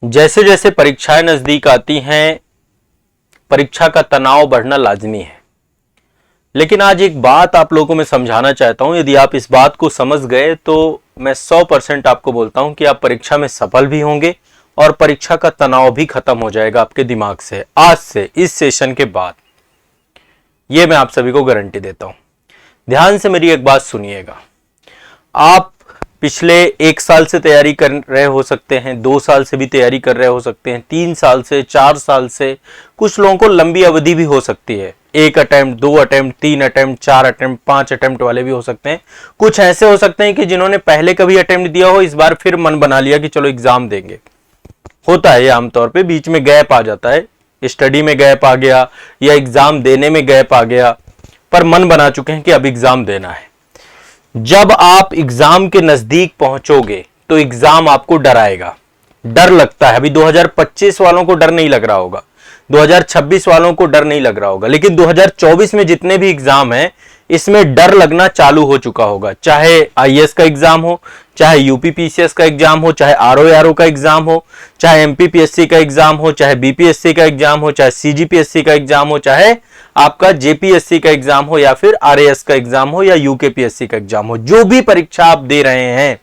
जैसे जैसे परीक्षाएं नजदीक आती हैं, परीक्षा का तनाव बढ़ना लाजमी है। लेकिन आज एक बात आप लोगों को मैं समझाना चाहता हूं। यदि आप इस बात को समझ गए तो मैं 100% आपको बोलता हूं कि आप परीक्षा में सफल भी होंगे और परीक्षा का तनाव भी खत्म हो जाएगा आपके दिमाग से, आज से, इस सेशन के बाद। यह मैं आप सभी को गारंटी देता हूं। ध्यान से मेरी एक बात सुनिएगा। आप पिछले 1 साल से तैयारी कर रहे हो सकते हैं, 2 साल से भी तैयारी कर रहे हो सकते हैं, 3 साल से, 4 साल से, कुछ लोगों को लंबी अवधि भी हो सकती है। 1 attempt, 2 attempt, 3 attempt, 4 attempt, 5 attempt वाले भी हो सकते हैं। कुछ ऐसे हो सकते हैं कि जिन्होंने पहले कभी अटेम्प्ट दिया हो, इस बार फिर मन बना लिया कि चलो एग्जाम देंगे। होता है ये आमतौर पे, बीच में गैप आ जाता है, स्टडी में गैप आ गया या एग्जाम देने में गैप आ गया, पर मन बना चुके हैं कि अब एग्जाम देना है। जब आप एग्जाम के नजदीक पहुंचोगे तो एग्जाम आपको डराएगा, डर लगता है। अभी 2025 वालों को डर नहीं लग रहा होगा, 2026 वालों को डर नहीं लग रहा होगा, लेकिन 2024 में जितने भी एग्जाम हैं इसमें डर लगना चालू हो चुका होगा। चाहे आईएएस का एग्जाम हो, चाहे यूपीपीसीएस का एग्जाम हो, चाहे आरओआरओ का एग्जाम हो, चाहे एमपीपीएससी का एग्जाम हो, चाहे बीपीएससी का एग्जाम हो, चाहे सीजीपीएससी का एग्जाम हो, चाहे आपका जेपीएससी का एग्जाम हो, या फिर आरएएस का एग्जाम हो, या यूकेपीएससी का एग्जाम हो। जो भी परीक्षा आप दे रहे हैं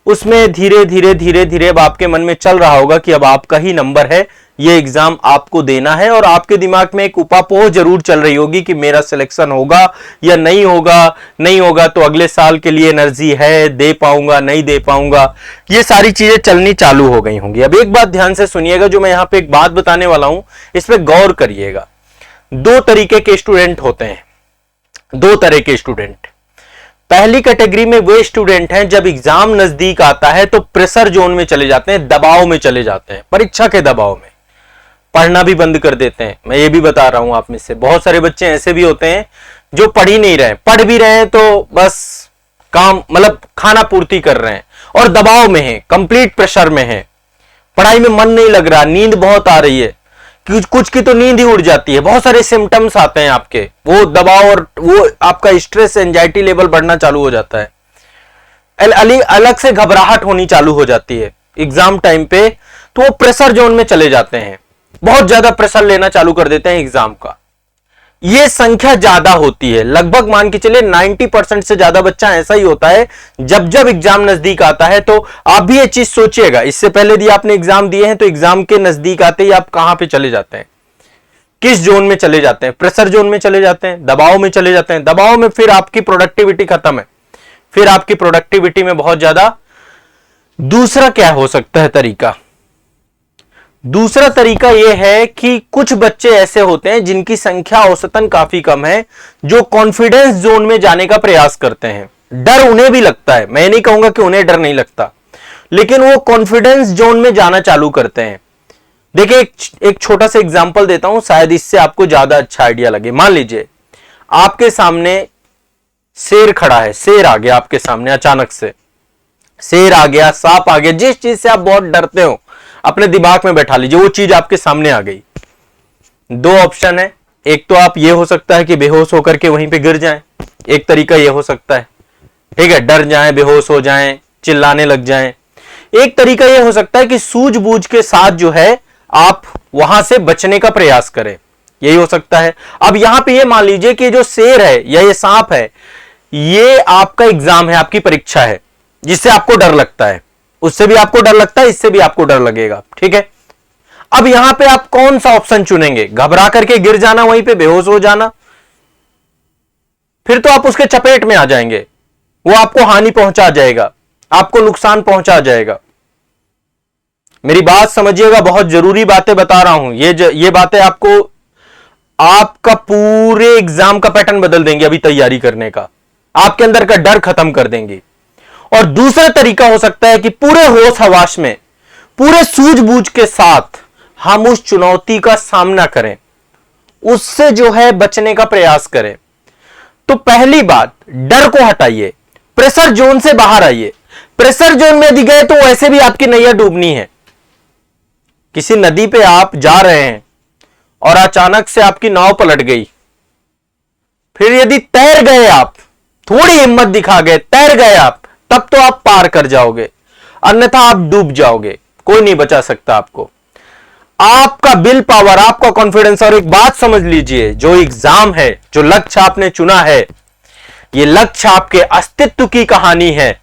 उसमें धीरे धीरे धीरे धीरे अब आपके मन में चल रहा होगा कि अब आपका ही नंबर है, ये एग्जाम आपको देना है। और आपके दिमाग में एक उपापोह जरूर चल रही होगी कि मेरा सिलेक्शन होगा या नहीं होगा, नहीं होगा तो अगले साल के लिए एनर्जी है, दे पाऊंगा नहीं दे पाऊंगा, ये सारी चीजें चलनी चालू हो गई होंगी। अब एक बात ध्यान से सुनिएगा, जो मैं यहां पे एक बात बताने वाला हूं इस पे गौर करिएगा। 2 तरीके के स्टूडेंट होते हैं, 2 तरह के स्टूडेंट। पहली कैटेगरी में वे स्टूडेंट हैं जब एग्जाम नजदीक आता है तो प्रेशर जोन में चले जाते हैं, दबाव में चले जाते हैं, परीक्षा के दबाव में पढ़ना भी बंद कर देते हैं। मैं ये भी बता रहा हूं, आप में से बहुत सारे बच्चे ऐसे भी होते हैं जो पढ़ ही नहीं रहे, पढ़ भी रहे हैं तो बस काम, मतलब खाना पूर्ति कर रहे हैं और दबाव में है, कंप्लीट प्रेशर में है, पढ़ाई में मन नहीं लग रहा, नींद बहुत आ रही है, कुछ की तो नींद ही उड़ जाती है, बहुत सारे सिम्टम्स आते हैं आपके, वो दबाव और वो आपका स्ट्रेस, एंजाइटी लेवल बढ़ना चालू हो जाता है, अलग से घबराहट होनी चालू हो जाती है एग्जाम टाइम पे, तो वो प्रेशर जोन में चले जाते हैं, बहुत ज्यादा प्रेशर लेना चालू कर देते हैं एग्जाम का। ये संख्या ज्यादा होती है, लगभग मान के चलिए 90% से ज्यादा बच्चा ऐसा ही होता है जब जब एग्जाम नजदीक आता है। तो आप भी ये चीज सोचिएगा, इससे पहले यदि आपने एग्जाम दिए हैं तो एग्जाम के नजदीक आते ही आप कहां पे चले जाते हैं, किस जोन में चले जाते हैं? प्रेशर जोन में चले जाते हैं, दबाव में चले जाते हैं। दबाव में फिर आपकी प्रोडक्टिविटी खत्म है, फिर आपकी प्रोडक्टिविटी में बहुत ज्यादा। दूसरा क्या हो सकता है तरीका? दूसरा तरीका यह है कि कुछ बच्चे ऐसे होते हैं जिनकी संख्या औसतन काफी कम है, जो कॉन्फिडेंस जोन में जाने का प्रयास करते हैं। डर उन्हें भी लगता है, मैं नहीं कहूंगा कि उन्हें डर नहीं लगता, लेकिन वो कॉन्फिडेंस जोन में जाना चालू करते हैं। देखिए एक छोटा सा एग्जांपल देता हूं, शायद इससे आपको ज्यादा अच्छा आइडिया लगे। मान लीजिए आपके सामने शेर खड़ा है, शेर आ गया आपके सामने, अचानक से शेर आ गया, सांप आ गया, जिस चीज से आप बहुत डरते हो अपने दिमाग में बैठा लीजिए, वो चीज आपके सामने आ गई। 2 ऑप्शन है, एक तो आप ये हो सकता है कि बेहोश होकर के वहीं पे गिर जाएं, एक तरीका ये हो सकता है, ठीक है, डर जाएं, बेहोश हो जाएं, चिल्लाने लग जाएं। एक तरीका ये हो सकता है कि सूझबूझ के साथ जो है आप वहां से बचने का प्रयास करें, यही हो सकता है। अब यहां पे ये मान लीजिए कि जो शेर है या ये सांप है, ये आपका एग्जाम है, आपकी परीक्षा है, जिससे आपको डर लगता है, उससे भी आपको डर लगता है, इससे भी आपको डर लगेगा, ठीक है। अब यहां पे आप कौन सा ऑप्शन चुनेंगे? घबरा करके गिर जाना, वहीं पे बेहोश हो जाना? फिर तो आप उसके चपेट में आ जाएंगे, वो आपको हानि पहुंचा जाएगा, आपको नुकसान पहुंचा जाएगा। मेरी बात समझिएगा, बहुत जरूरी बातें बता रहा हूं। ये बातें आपको आपका पूरे एग्जाम का पैटर्न बदल देंगे, अभी तैयारी करने का, आपके अंदर का डर खत्म कर देंगी। और दूसरा तरीका हो सकता है कि पूरे होश हवास में, पूरे सूझबूझ के साथ हम उस चुनौती का सामना करें, उससे जो है बचने का प्रयास करें। तो पहली बात, डर को हटाइए, प्रेशर जोन से बाहर आइए। प्रेशर जोन में यदि गए तो वैसे भी आपकी नैया डूबनी है। किसी नदी पे आप जा रहे हैं और अचानक से आपकी नाव पलट गई, फिर यदि तैर गए आप, थोड़ी हिम्मत दिखा गए, तैर गए आप, तब तो आप पार कर जाओगे, अन्यथा आप डूब जाओगे। कोई नहीं बचा सकता आपको। आपका विल पावर, आपका कॉन्फिडेंस। और एक बात समझ लीजिए, जो एग्जाम है, जो लक्ष्य आपने चुना है, ये लक्ष्य आपके अस्तित्व की कहानी है,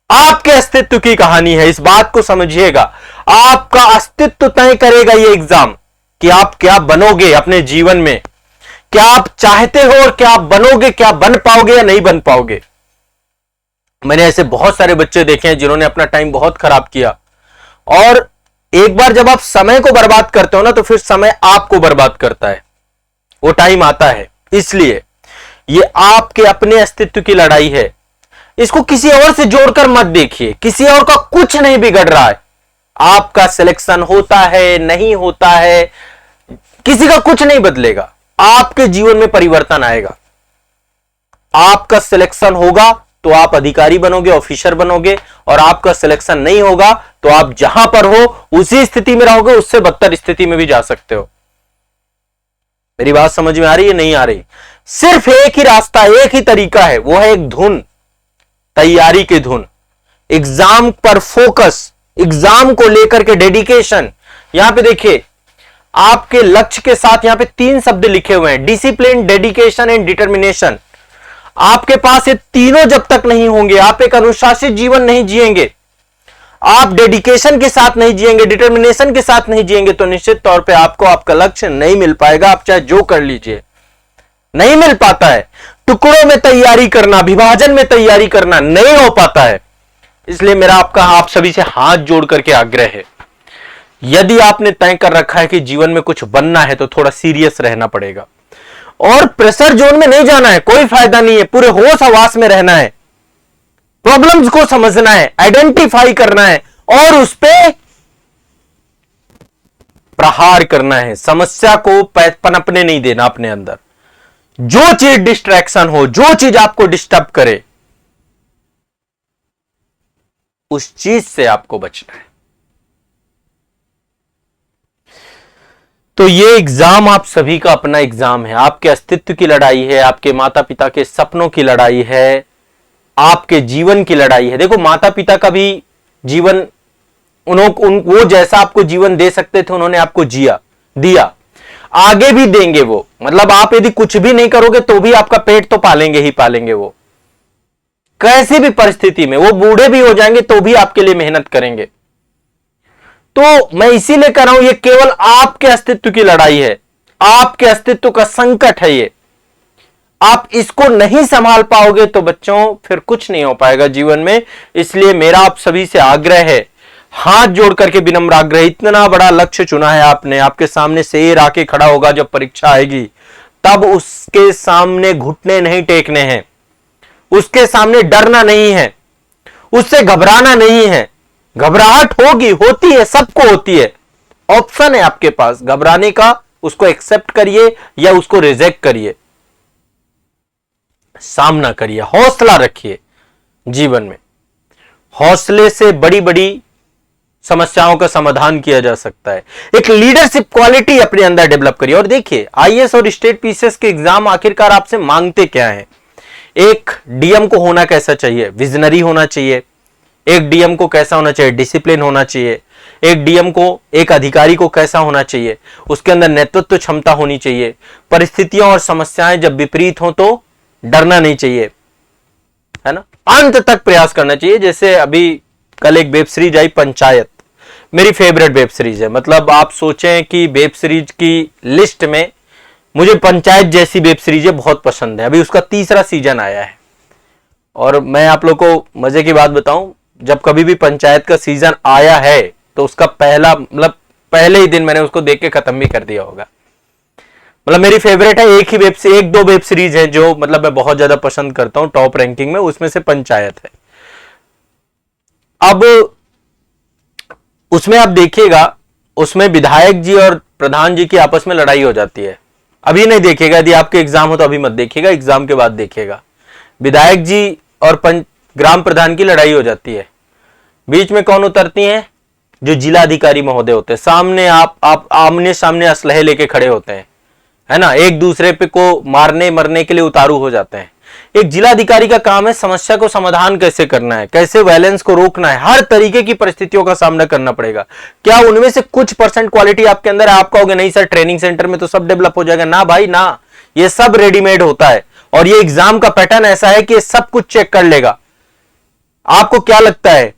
आपके अस्तित्व की कहानी है। इस बात को समझिएगा, आपका अस्तित्व तय करेगा ये एग्जाम कि आप क्या बनोगे अपने जीवन में, क्या आप चाहते हो और क्या आप बनोगे, क्या बन पाओगे या नहीं बन पाओगे। मैंने ऐसे बहुत सारे बच्चे देखे हैं जिन्होंने अपना टाइम बहुत खराब किया, और एक बार जब आप समय को बर्बाद करते हो ना, तो फिर समय आपको बर्बाद करता है। वो टाइम आता है। इसलिए ये आपके अपने अस्तित्व की लड़ाई है। इसको किसी और से जोड़कर मत देखिए, किसी और का कुछ नहीं बिगड़ रहा है। आपका सिलेक्शन होता है, नहीं होता है, किसी का कुछ नहीं बदलेगा। आपके जीवन में परिवर्तन आएगा। आपका सिलेक्शन होगा तो आप अधिकारी बनोगे, ऑफिसर बनोगे, और आपका सिलेक्शन नहीं होगा तो आप जहां पर हो उसी स्थिति में रहोगे, उससे बदतर स्थिति में भी जा सकते हो। मेरी बात समझ में आ रही है, नहीं आ रही? सिर्फ एक ही रास्ता, एक ही तरीका है, वो है एक धुन, तैयारी की धुन, एग्जाम पर फोकस, एग्जाम को लेकर के डेडिकेशन। यहां पे देखिए, आपके लक्ष्य के साथ यहां पे 3 शब्द लिखे हुए हैं, डिसिप्लिन, डेडिकेशन एंड डिटर्मिनेशन। आपके पास ये तीनों जब तक नहीं होंगे, आप एक अनुशासित जीवन नहीं जिएंगे, आप डेडिकेशन के साथ नहीं जिएंगे, डिटर्मिनेशन के साथ नहीं जिएंगे, तो निश्चित तौर पे आपको आपका लक्ष्य नहीं मिल पाएगा। आप चाहे जो कर लीजिए, नहीं मिल पाता है। टुकड़ों में तैयारी करना, विभाजन में तैयारी करना नहीं हो पाता है। इसलिए मेरा आप सभी से हाथ जोड़ करके आग्रह है, यदि आपने तय कर रखा है कि जीवन में कुछ बनना है तो थोड़ा सीरियस रहना पड़ेगा, और प्रेशर जोन में नहीं जाना है, कोई फायदा नहीं है। पूरे होश हवास में रहना है, प्रॉब्लम्स को समझना है, आइडेंटिफाई करना है और उस पे प्रहार करना है। समस्या को पनपने नहीं देना अपने अंदर। जो चीज डिस्ट्रैक्शन हो, जो चीज आपको डिस्टर्ब करे, उस चीज से आपको बचना है। तो ये एग्जाम आप सभी का अपना एग्जाम है, आपके अस्तित्व की लड़ाई है, आपके माता पिता के सपनों की लड़ाई है, आपके जीवन की लड़ाई है। देखो, माता पिता का भी जीवन, वो जैसा आपको जीवन दे सकते थे उन्होंने आपको दिया, आगे भी देंगे वो। मतलब आप यदि कुछ भी नहीं करोगे तो भी आपका पेट तो पालेंगे ही पालेंगे वो, कैसी भी परिस्थिति में। वो बूढ़े भी हो जाएंगे तो भी आपके लिए मेहनत करेंगे। तो मैं इसीलिए कह रहा हूं, ये केवल आपके अस्तित्व की लड़ाई है, आपके अस्तित्व का संकट है ये। आप इसको नहीं संभाल पाओगे तो बच्चों फिर कुछ नहीं हो पाएगा जीवन में। इसलिए मेरा आप सभी से आग्रह है, हाथ जोड़ करके विनम्र आग्रह, इतना बड़ा लक्ष्य चुना है आपने, आपके सामने शेर आके खड़ा होगा जब परीक्षा आएगी, तब उसके सामने घुटने नहीं टेकने हैं, उसके सामने डरना नहीं है, उससे घबराना नहीं है। घबराहट होगी, होती है, सबको होती है, ऑप्शन है आपके पास घबराने का, उसको एक्सेप्ट करिए या उसको रिजेक्ट करिए, सामना करिए, हौसला रखिए। जीवन में हौसले से बड़ी बड़ी समस्याओं का समाधान किया जा सकता है। एक लीडरशिप क्वालिटी अपने अंदर डेवलप करिए। और देखिए, आईएएस और स्टेट पीसीएस के एग्जाम आखिरकार आपसे मांगते क्या है? एक डीएम को होना कैसा चाहिए? विजनरी होना चाहिए। एक डीएम को कैसा होना चाहिए? डिसिप्लिन होना चाहिए। एक डीएम को, एक अधिकारी को कैसा होना चाहिए? उसके अंदर नेतृत्व क्षमता होनी चाहिए। परिस्थितियां और समस्याएं जब विपरीत हो तो डरना नहीं चाहिए, है ना, अंत तक प्रयास करना चाहिए। जैसे अभी कल एक वेब सीरीज आई पंचायत, मेरी फेवरेट वेब सीरीज है। मतलब आप सोचें कि वेब सीरीज की लिस्ट में मुझे पंचायत जैसी वेब सीरीजें बहुत पसंद है। अभी उसका 3रा सीजन आया है, और मैं आप लोग को मजे की बात बताऊं, जब कभी भी पंचायत का सीजन आया है तो उसका पहले ही दिन मैंने उसको देख के खत्म भी कर दिया होगा। मतलब मेरी फेवरेट है। एक दो वेब सीरीज है जो मतलब मैं बहुत ज्यादा पसंद करता हूं, टॉप रैंकिंग में, उसमें से पंचायत है। अब उसमें आप देखिएगा, उसमें विधायक जी और प्रधान जी की आपस में लड़ाई हो जाती है। अभी नहीं देखिएगा, यदि आपके एग्जाम हो तो अभी मत देखिएगा, एग्जाम के बाद देखिएगा। विधायक जी और ग्राम प्रधान की लड़ाई हो जाती है। बीच में कौन उतरती हैं? जो जिला अधिकारी महोदय होते हैं। सामने आप आमने सामने असलहे लेके खड़े होते हैं, है ना, एक दूसरे पे को मारने मरने के लिए उतारू हो जाते हैं। एक जिलाधिकारी का काम है समस्या को समाधान कैसे करना है, कैसे वायलेंस को रोकना है, हर तरीके की परिस्थितियों का सामना करना पड़ेगा। क्या उनमें से कुछ परसेंट क्वालिटी आपके अंदर है? आप कहोगे नहीं सर ट्रेनिंग सेंटर में तो सब डेवलप हो जाएगा। ना भाई ना, ये सब रेडीमेड होता है और ये एग्जाम का पैटर्न ऐसा है कि सब कुछ चेक कर लेगा। आपको क्या लगता है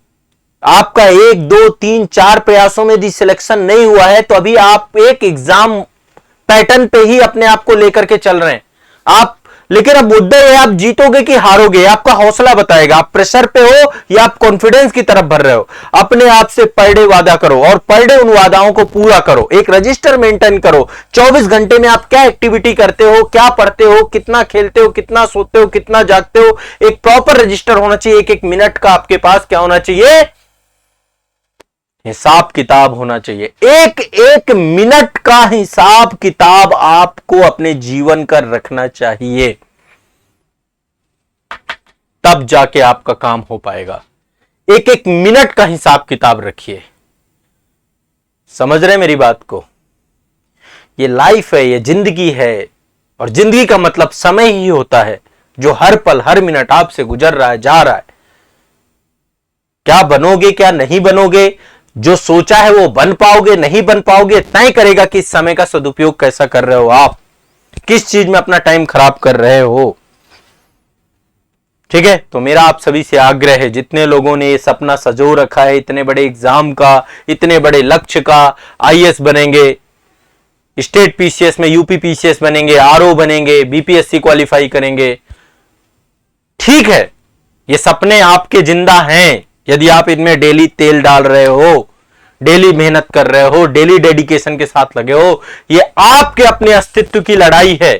आपका 1 2 3 4 प्रयासों में यदि सिलेक्शन नहीं हुआ है तो अभी आप एक एग्जाम पैटर्न पे ही अपने आप को लेकर के चल रहे हैं आप। लेकिन अब मुद्दा है आप जीतोगे कि हारोगे, आपका हौसला बताएगा। आप प्रेशर पे हो या आप कॉन्फिडेंस की तरफ भर रहे हो। अपने आप से पर डे वादा करो और पर डे उन वादाओं को पूरा करो। एक रजिस्टर मेंटेन करो। 24 घंटे में आप क्या एक्टिविटी करते हो, क्या पढ़ते हो, कितना खेलते हो, कितना सोते हो, कितना जागते हो, एक प्रॉपर रजिस्टर होना चाहिए। एक एक मिनट का आपके पास क्या होना चाहिए? हिसाब किताब होना चाहिए। एक एक मिनट का हिसाब किताब आपको अपने जीवन का रखना चाहिए, तब जाके आपका काम हो पाएगा। एक एक मिनट का हिसाब किताब रखिए। समझ रहे मेरी बात को? ये लाइफ है, ये जिंदगी है और जिंदगी का मतलब समय ही होता है जो हर पल हर मिनट आपसे गुजर रहा है, जा रहा है। क्या बनोगे क्या नहीं बनोगे, जो सोचा है वो बन पाओगे नहीं बन पाओगे, तय करेगा कि इस समय का सदुपयोग कैसा कर रहे हो आप, किस चीज में अपना टाइम खराब कर रहे हो। ठीक है, तो मेरा आप सभी से आग्रह है, जितने लोगों ने ये सपना सजो रखा है इतने बड़े एग्जाम का, इतने बड़े लक्ष्य का, आईएएस बनेंगे, स्टेट पीसीएस में यूपी पीसीएस बनेंगे, आरओ बनेंगे, बीपीएससी क्वालिफाई करेंगे, ठीक है, ये सपने आपके जिंदा हैं यदि आप इनमें डेली तेल डाल रहे हो, डेली मेहनत कर रहे हो, डेली डेडिकेशन के साथ लगे हो। ये आपके अपने अस्तित्व की लड़ाई है,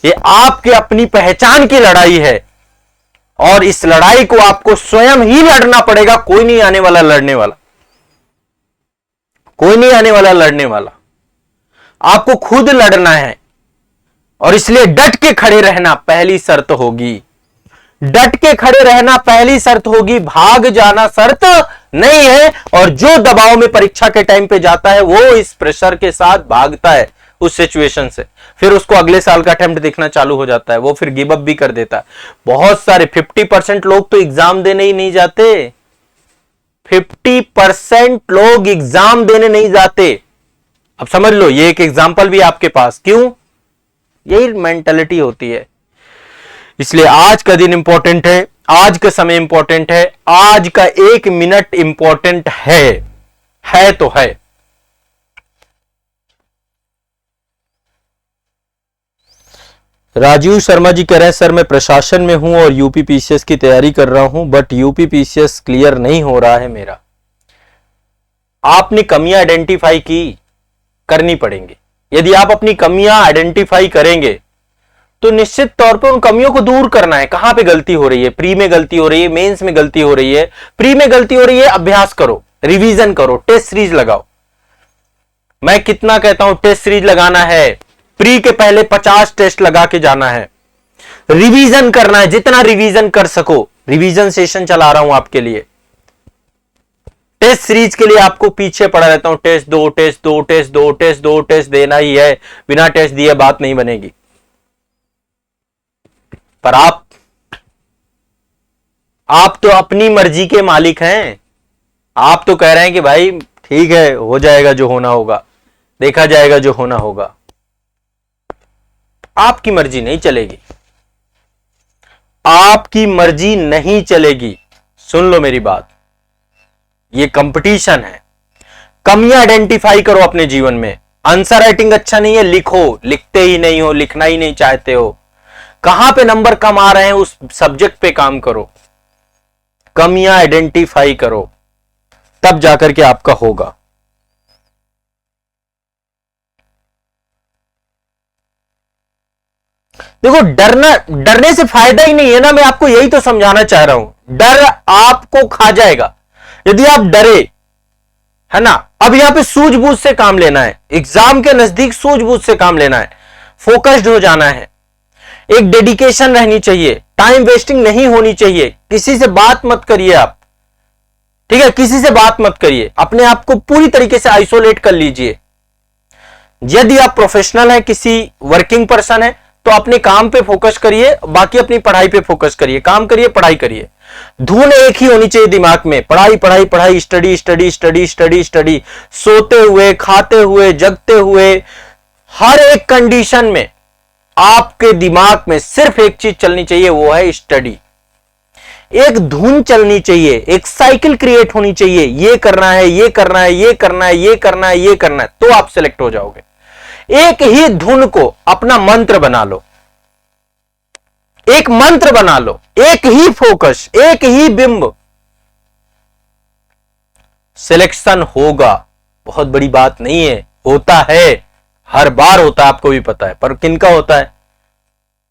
ये आपके अपनी पहचान की लड़ाई है और इस लड़ाई को आपको स्वयं ही लड़ना पड़ेगा। कोई नहीं आने वाला लड़ने वाला, कोई नहीं आने वाला लड़ने वाला, आपको खुद लड़ना है। और इसलिए डट के खड़े रहना पहली शर्त होगी। डट के खड़े रहना पहली शर्त होगी, भाग जाना शर्त नहीं है। और जो दबाव में परीक्षा के टाइम पे जाता है वो इस प्रेशर के साथ भागता है उस सिचुएशन से, फिर उसको अगले साल का अटेम्प्ट दिखना चालू हो जाता है, वो फिर गिव अप भी कर देता है। बहुत सारे 50% लोग तो एग्जाम देने ही नहीं जाते। 50% लोग एग्जाम देने नहीं जाते। अब समझ लो, ये एक एग्जाम्पल भी आपके पास। क्यों? यही मेंटालिटी होती है। इसलिए आज का दिन इंपॉर्टेंट है, आज का समय इंपॉर्टेंट है, आज का एक मिनट इंपॉर्टेंट है तो है। राजीव शर्मा जी कह रहे हैं सर मैं प्रशासन में हूं और यूपी पीसीएस की तैयारी कर रहा हूं, बट यूपी पीसीएस क्लियर नहीं हो रहा है मेरा। आपने कमियां आइडेंटिफाई की, करनी पड़ेंगी। यदि आप अपनी कमियां आइडेंटिफाई करेंगे तो निश्चित तौर पे उन कमियों को दूर करना है। कहां पे गलती हो रही है? प्री में गलती हो रही है, मेंस में गलती हो रही है। प्री में गलती हो रही है, अभ्यास करो, रिवीजन करो, टेस्ट सीरीज लगाओ। मैं कितना कहता हूं टेस्ट सीरीज लगाना है, प्री के पहले 50 टेस्ट लगा के जाना है, रिवीजन करना है, जितना रिवीजन कर सको। रिवीजन सेशन चला रहा हूं आपके लिए। टेस्ट सीरीज के लिए आपको पीछे पड़ा रहता हूं, टेस्ट दो, टेस्ट दो, टेस्ट दो, टेस्ट दो, टेस्ट देना ही है। बिना टेस्ट दिए बात नहीं बनेगी। पर आप तो अपनी मर्जी के मालिक हैं। आप तो कह रहे हैं कि भाई ठीक है, हो जाएगा जो होना होगा, देखा जाएगा जो होना होगा। आपकी मर्जी नहीं चलेगी, आपकी मर्जी नहीं चलेगी। सुन लो मेरी बात, ये कंपटीशन है। कमियां आइडेंटिफाई करो अपने जीवन में। आंसर राइटिंग अच्छा नहीं है, लिखो, लिखते ही नहीं हो, लिखना ही नहीं चाहते हो। कहां पे नंबर कम आ रहे हैं उस सब्जेक्ट पे काम करो, कमियां आइडेंटिफाई करो, तब जाकर के आपका होगा। देखो, डरने से फायदा ही नहीं है ना। मैं आपको यही तो समझाना चाह रहा हूं। डर आपको खा जाएगा यदि आप डरे, है ना। अब यहां पे सूझबूझ से काम लेना है। एग्जाम के नजदीक सूझबूझ से काम लेना है, फोकस्ड हो जाना है, एक डेडिकेशन रहनी चाहिए, टाइम वेस्टिंग नहीं होनी चाहिए। किसी से बात मत करिए आप, ठीक है, किसी से बात मत करिए। अपने आप को पूरी तरीके से आइसोलेट कर लीजिए। यदि आप प्रोफेशनल हैं, किसी वर्किंग पर्सन है, तो अपने काम पे फोकस करिए, बाकी अपनी पढ़ाई पे फोकस करिए, काम करिए, पढ़ाई करिए। धुन एक ही होनी चाहिए दिमाग में, पढ़ाई पढ़ाई पढ़ाई, study study study study study. सोते हुए, खाते हुए, जगते हुए, हर एक कंडीशन में आपके दिमाग में सिर्फ एक चीज चलनी चाहिए, वो है स्टडी। एक धुन चलनी चाहिए, एक साइकिल क्रिएट होनी चाहिए, ये करना है, ये करना है, ये करना है, ये करना है, ये करना है, तो आप सिलेक्ट हो जाओगे। एक ही धुन को अपना मंत्र बना लो, एक मंत्र बना लो, एक ही फोकस, एक ही बिंब, सिलेक्शन होगा। बहुत बड़ी बात नहीं है, होता है, हर बार होता है, आपको भी पता है। पर किनका होता है?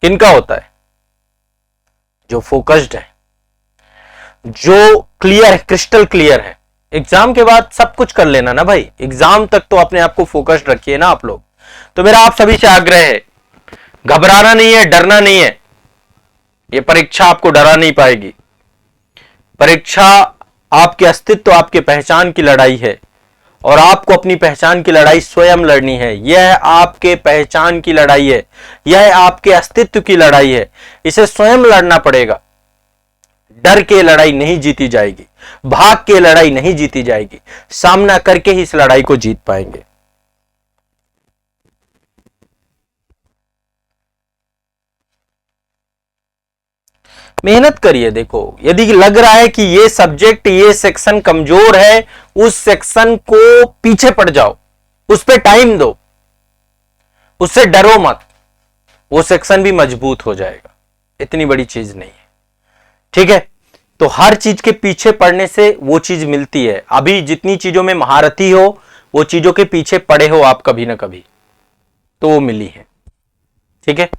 किनका होता है? जो फोकस्ड है, जो क्लियर है, क्रिस्टल क्लियर है। एग्जाम के बाद सब कुछ कर लेना ना भाई, एग्जाम तक तो अपने आप को फोकस्ड रखिए ना आप लोग। तो मेरा आप सभी से आग्रह है, घबराना नहीं है, डरना नहीं है। ये परीक्षा आपको डरा नहीं पाएगी। परीक्षा आपके अस्तित्व, आपके पहचान की लड़ाई है, और आपको अपनी पहचान की लड़ाई स्वयं लड़नी है। यह आपके पहचान की लड़ाई है, यह आपके अस्तित्व की लड़ाई है, इसे स्वयं लड़ना पड़ेगा। डर के लड़ाई नहीं जीती जाएगी, भाग के लड़ाई नहीं जीती जाएगी, सामना करके ही इस लड़ाई को जीत पाएंगे। मेहनत करिए। देखो, यदि लग रहा है कि ये सब्जेक्ट, ये सेक्शन कमजोर है, उस सेक्शन को पीछे पड़ जाओ, उस पर टाइम दो, उससे डरो मत, वो सेक्शन भी मजबूत हो जाएगा। इतनी बड़ी चीज नहीं है, ठीक है? तो हर चीज के पीछे पड़ने से वो चीज मिलती है। अभी जितनी चीजों में महारथी हो, वो चीजों के पीछे पड़े हो आप कभी ना कभी, तो वो मिली है, ठीक है?